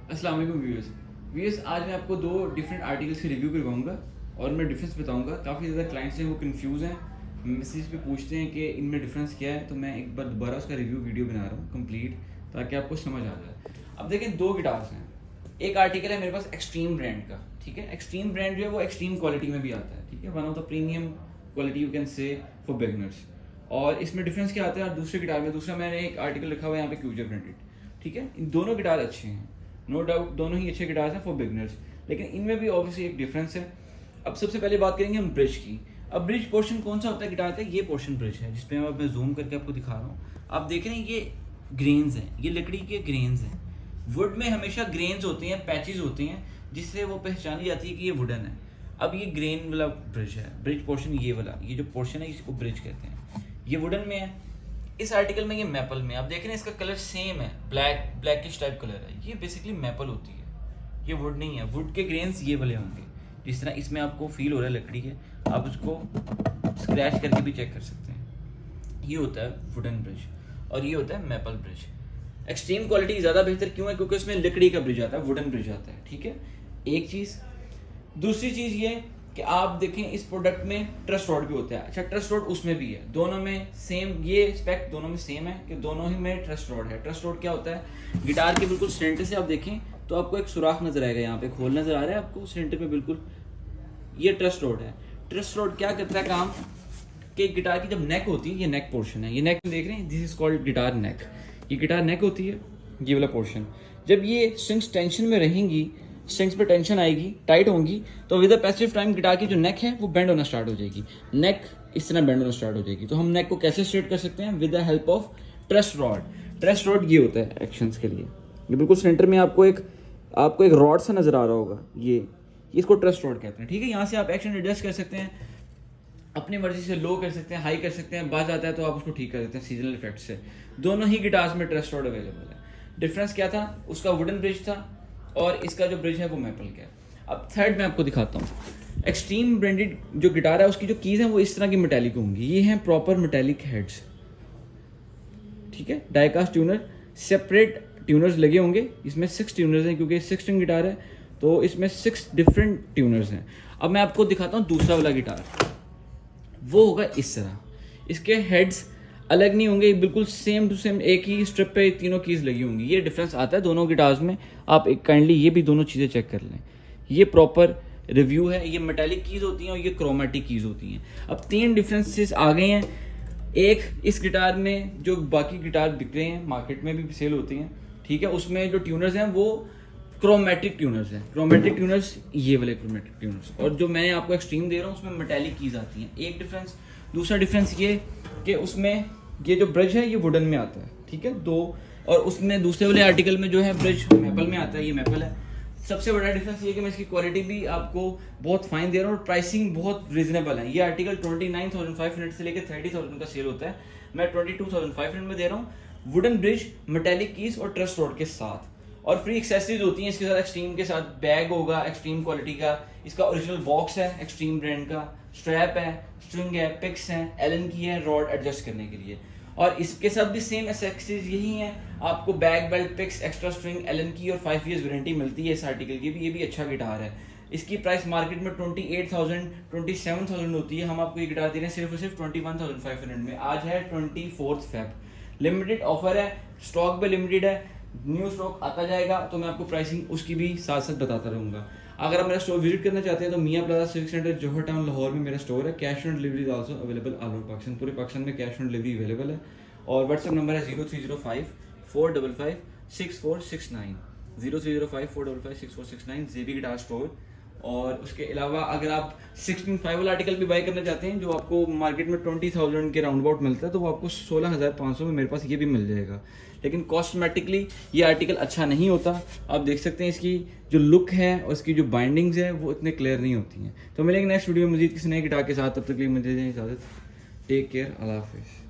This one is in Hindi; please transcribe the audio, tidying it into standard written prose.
अस्सलाम वालेकुम व्यूअर्स, आज मैं आपको दो डिफरेंट आर्टिकल्स की रिव्यू करवाऊंगा और मैं डिफरेंस बताऊंगा। काफ़ी ज़्यादा क्लाइंट्स हैं वो कंफ्यूज हैं, मैसेज पे पूछते हैं कि इनमें डिफरेंस क्या है, तो मैं एक बार दोबारा उसका रिव्यू वीडियो बना रहा हूँ कंप्लीट, ताकि आपको समझ आ जाए। अब देखें, दो गिटार्स हैं। एक आर्टिकल है मेरे पास एक्सट्रीम ब्रांड का, ठीक है। एक्सट्रीम ब्रांड जो है वो एक्सट्रीम क्वालिटी में भी आता है, ठीक है। One of the premium quality you can say for beginners. और इसमें डिफरेंस क्या आता है और दूसरे गिटार में, दूसरा मैंने एक आर्टिकल लिखा हुआ है यहाँ पे क्यूजर ब्रांडेड, ठीक है। इन दोनों गिटार अच्छे हैं, नो डाउट, दोनों ही अच्छे गिटार्स हैं फॉर बिगनर्स, लेकिन इनमें भी ऑब्वियसली एक डिफरेंस है। अब सबसे पहले बात करेंगे हम ब्रिज की। अब ब्रिज पोर्शन कौन सा होता है गिटार का? ये पोर्शन ब्रिज है, जिसपे मैं जूम करके आपको दिखा रहा हूँ। आप देख रहे हैं ये ग्रेन्स हैं, ये लकड़ी के ग्रेन्स हैं। वुड में हमेशा ग्रेन्स होते हैं, पैचेस होते हैं, जिससे वो पहचानी जाती है कि ये वुडन है। अब ये ग्रेन वाला ब्रिज है, ब्रिज पोर्शन ये वाला, ये जो पोर्शन है इसको ब्रिज कहते हैं। ये वुडन में है। इस आर्टिकल में ये मैपल में, आप देख रहे हैं इसका कलर सेम है, ब्लैकिश टाइप कलर है। ये बेसिकली मैपल होती है, ये वुड नहीं है। वुड के ग्रेन्स ये वाले होंगे, जिस तरह इसमें आपको फील हो रहा है लकड़ी के। आप उसको स्क्रैच करके भी चेक कर सकते हैं। ये होता है वुडन ब्रिज और ये होता है मैपल ब्रिज। एक्सट्रीम क्वालिटी ज़्यादा बेहतर क्यों है? क्योंकि उसमें लकड़ी का ब्रिज आता है, वुडन ब्रिज आता है, ठीक है। एक चीज़। दूसरी चीज़ ये कि आप देखें इस प्रोडक्ट में ट्रस्ट रॉड भी होता है। अच्छा, ट्रस्ट रॉड उसमें भी है, दोनों में सेम, ये स्पेक्ट दोनों में सेम है कि दोनों ही में ट्रस्ट रॉड है। ट्रस्ट रॉड क्या होता है? गिटार के बिल्कुल सेंटर से आप देखें तो आपको एक सुराख नजर आएगा, यहाँ पे खोल नजर आ रहा है आपको सेंटर पे बिल्कुल, ये ट्रस्ट रॉड है। ट्रस्ट रॉड क्या करता है काम कि गिटार की जब नेक होती है, ये नेक पोर्शन है, ये नेक देख रहे हैं, दिस इज कॉल्ड गिटार नेक। ये गिटार नेक होती है, ये वाला पोर्शन। जब ये स्ट्रिंग्स टेंशन में रहेंगी, स्ट्रिंग्स पे टेंशन आएगी, टाइट होंगी, तो with the passive time guitar की जो नेक है वो बेंड होना स्टार्ट हो जाएगी। नेक इस तरह बेंड होना स्टार्ट हो जाएगी। तो हम नेक को कैसे स्ट्रेट कर सकते हैं? With the help of trust rod. Trust rod ये होता है एक्शंस के लिए। ये बिल्कुल सेंटर में आपको एक रॉड सा नजर आ रहा होगा, ये इसको ट्रस्ट रॉड कहते हैं, ठीक है। यहाँ से आप एक्शन एडजस्ट कर सकते हैं, अपनी मर्जी से लो कर सकते हैं, हाई कर सकते हैं, बाज आता है तो आप उसको ठीक कर सकते हैं सीजनल इफेक्ट से। दोनों ही गिटार्स में ट्रस्ट रॉड अवेलेबल है। डिफरेंस क्या था? उसका वुडन ब्रिज था और इसका जो ब्रिज है वो मैपल का है। अब थर्ड मैं आपको दिखाता हूँ। एक्सट्रीम ब्रांडेड जो गिटार है उसकी जो कीज हैं वो इस तरह की मेटेलिक होंगी। ये हैं प्रॉपर मेटेलिक हेड्स, ठीक है। डाइकास्ट ट्यूनर, सेपरेट ट्यूनर्स लगे होंगे। इसमें 6 ट्यूनर्स हैं, क्योंकि 6 स्ट्रिंग गिटार है तो इसमें 6 डिफरेंट ट्यूनर्स हैं। अब मैं आपको दिखाता हूँ दूसरा वाला गिटार, वो होगा इस तरह। इसके हेड्स अलग नहीं होंगे, बिल्कुल सेम टू सेम एक ही स्ट्रिप पे तीनों कीज लगी होंगी। ये डिफरेंस आता है दोनों गिटार्स में। आप एक काइंडली ये भी दोनों चीज़ें चेक कर लें। ये प्रॉपर रिव्यू है। ये मेटालिक कीज होती हैं और ये क्रोमेटिक कीज होती हैं। अब 3 डिफरेंसेस आ गए हैं। एक, इस गिटार में जो बाकी गिटार बिक रहे हैं, मार्केट में भी सेल होती हैं, ठीक है, उसमें जो ट्यूनर्स हैं वो क्रोमेटिक ट्यूनर्स हैं। क्रोमेटिक ट्यूनर्स ये वाले क्रोमेटिक ट्यूनर्स, और जो मैं आपको एक्सट्रीम दे रहा हूँ उसमें मेटालिक कीज आती हैं। एक डिफरेंस। दूसरा डिफरेंस ये कि उसमें ये जो ब्रिज है ये वुडन में आता है, ठीक है, 2। और उसमें दूसरे वाले आर्टिकल में जो है ब्रिज मैपल में आता है, ये मैपल है। सबसे बड़ा डिफरेंस ये कि मैं इसकी क्वालिटी भी आपको बहुत फाइन दे रहा हूँ और प्राइसिंग बहुत रीजनेबल है। ये आर्टिकल 29,500 से लेकर 30,000 का सेल होता है, मैं 22,500 में दे रहा हूँ। वुडन ब्रिज, मेटालिक कीज और ट्रस्ट रॉड के साथ, और फ्री एक्सेसरीज होती हैं इसके साथ। एक्सट्रीम के साथ बैग होगा एक्सट्रीम क्वालिटी का, इसका ओरिजिनल बॉक्स है एक्सट्रीम ब्रांड का, स्ट्रैप है, स्ट्रिंग है, पिक्स हैं, एलन की है, रॉड एडजस्ट करने के लिए। और इसके साथ भी सेम एक्सेसरीज यही हैं। आपको bag, belt, picks, extra string, Allen key और 5 years वारंटी मिलती है इस आर्टिकल की भी। ये भी अच्छा गिटार है। इसकी प्राइस मार्केट में 28,000 27,000 होती है। हम आपको ये गिटार दे रहे हैं सिर्फ और सिर्फ 21,500 में। आज है 24 फेब, लिमिटेड ऑफर है, स्टॉक भी लिमिटेड है। न्यू स्टॉक आता जाएगा तो मैं आपको प्राइसिंग उसकी भी साथ साथ बताता रहूँगा। अगर आप मेरा स्टोर विजिट करना चाहते हैं तो मियाँ प्लाजा सिविक सेंटर, जौहर टाउन, लाहौर में मेरा स्टोर है। Cash on delivery also available all over Pakistan. पूरे पाकिस्तान में कैश ऑन डिलीवरी अवेलेबल है। और व्हाट्सएप नंबर है 0305-455-6469, 0305-455-6469, जेबी गिटार स्टोर। और उसके अलावा अगर आप 16.5 वाला आर्टिकल भी बाय करना चाहते हैं, जो आपको मार्केट में 20,000 के राउंड अबाउट मिलता है, तो वो आपको 16,500 में मेरे पास ये भी मिल जाएगा। लेकिन कॉस्मेटिकली ये आर्टिकल अच्छा नहीं होता। आप देख सकते हैं इसकी जो लुक है और इसकी जो बाइंडिंग्स है वो इतने क्लियर नहीं होती हैं। तो मिलेंगे नेक्स्ट वीडियो में मजीद किसी नए गिटार के साथ। तब तक के लिए मुझे इजाज़त। टेक केयर, अल्लाह हाफिज़।